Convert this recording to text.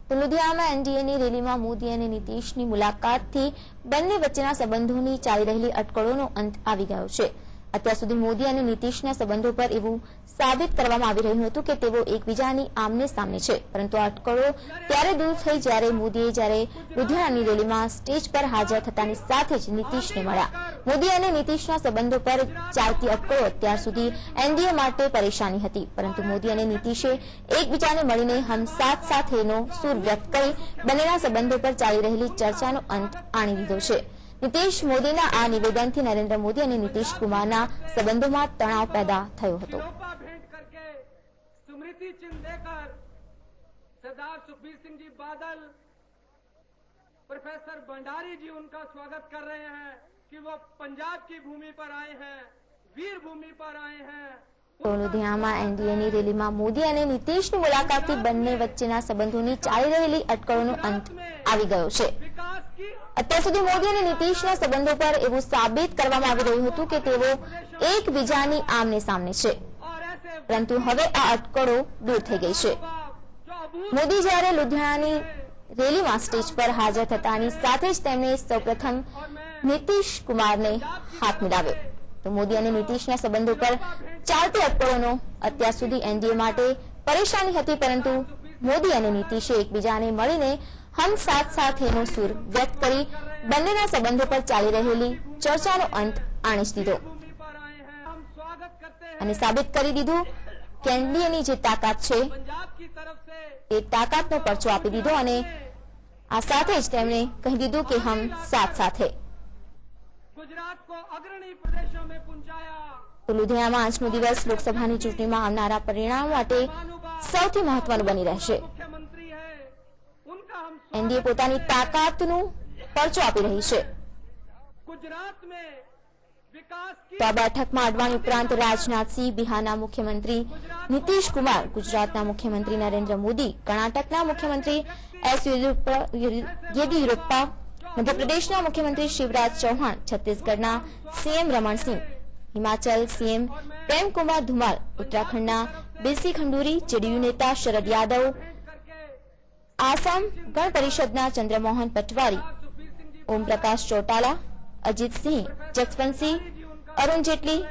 તો લુધિયાણામાં એનડીએની રેલીમાં મોદી અને નીતીશની મુલાકાતથી બંને વચ્ચેના સંબંધોની ચાલી રહેલી અટકળોનો અંત આવી ગયો છે। અત્યાર સુધી મોદી અને નીતીશના સંબંધો પર એવું સાબિત કરવામાં આવી રહ્યું હતું કે તેઓ એકબીજાની આમને સામને છે, પરંતુ આ અટકળો ત્યારે દૂર થઈ જ્યારે મોદીએ લુધિયાણાની રેલીમાં સ્ટેજ પર હાજર થતાની સાથે જ નીતીશને મળ્યા। મોદી અને નીતીશના સંબંધો પર ચાલતી અટકળો અત્યાર સુધી એનડીએ માટે પરેશાની હતી, પરંતુ મોદી અને નીતીશે એકબીજાને મળીને હમ સાથ સાથેનો સૂર વ્યક્ત કરી બંનેના સંબંધો પર ચાલી રહેલી ચર્ચાનો અંત આણી દીધો છે। નીતીશ મોદીના આ નિવેદનથી નરેન્દ્ર મોદી અને નીતીશ કુમારના સંબંધોમાં તણાવ પેદા થયો હતો। सरदार सुखबीर सिंह जी बादल, प्रोफेसर भंडारी जी उनका स्वागत कर रहे हैं कि वो पंजाब की भूमि पर आए हैं, वीर भूमि पर आए हैं। તો લુધિયાણામાં એનડીએની રેલીમાં મોદી અને નીતીશની મુલાકાતથી બંને વચ્ચેના સંબંધોની ચાલી રહેલી અટકળોનો અંત આવી ગયો છે। અત્યાર સુધી મોદી અને નીતીશના સંબંધો પર એવું સાબિત કરવામાં આવી રહ્યું હતું કે તેઓ એકબીજાની આમને સામને છે, પરંતુ હવે આ અટકળો દૂર થઈ ગઈ છે। મોદી જ્યારે લુધિયાણાની રેલીમાં સ્ટેજ પર હાજર થતાની સાથે જ તેમણે સૌપ્રથમ નીતીશ કુમારને હાથ મિલાવ્યો। તો મોદી અને નીતીશના સંબંધો પર ચાલતી અટકળોનો અત્યાર સુધી એનડીએ માટે પરેશાની હતી, પરંતુ મોદી અને નીતીશે એકબીજાને મળીને હમ સાથ સાથેનો સૂર વ્યક્ત કરી બંનેના સંબંધો પર ચાલી રહેલી ચર્ચાનો અંત આણી જ દીધો અને સાબિત કરી દીધું કે એનડીએની જે તાકાત છે એ તાકાતનો પરચો આપી દીધો અને આ સાથે જ તેમણે કહી દીધું કે હમ સાથ સાથે। તો લુધિયાણામાં 8મો દિવસ લોકસભાની ચૂંટણીમાં આવનારા પરિણામો માટે સૌથી મહત્વનું બની રહેશે। એનડીએ પોતાની તાકાતનું પરચો આપી રહી છે। તો આ બેઠકમાં અડવાણી ઉપરાંત રાજનાથસિંહ, બિહારના મુખ્યમંત્રી નીતીશ કુમાર, ગુજરાતના મુખ્યમંત્રી નરેન્દ્ર મોદી, કર્ણાટકના મુખ્યમંત્રી એસ યેદિયુરપ્પા, મધ્યપ્રદેશના મુખ્યમંત્રી શિવરાજ ચૌહાણ, છત્તીસગઢના સીએમ રમણ સિંહ, હિમાચલ સીએમ પ્રેમ કુમાર ધુમાલ, ઉત્તરાખંડના બીસી ખંડુરી, જેડીયુ નેતા શરદ યાદવ, આસામ ગણ પરિષદના ચંદ્રમોહન પટવારી, ઓમ પ્રકાશ ચૌટાલા, અજીત સિંહ, જસવંતસિંહ, અરુણ જેટલી,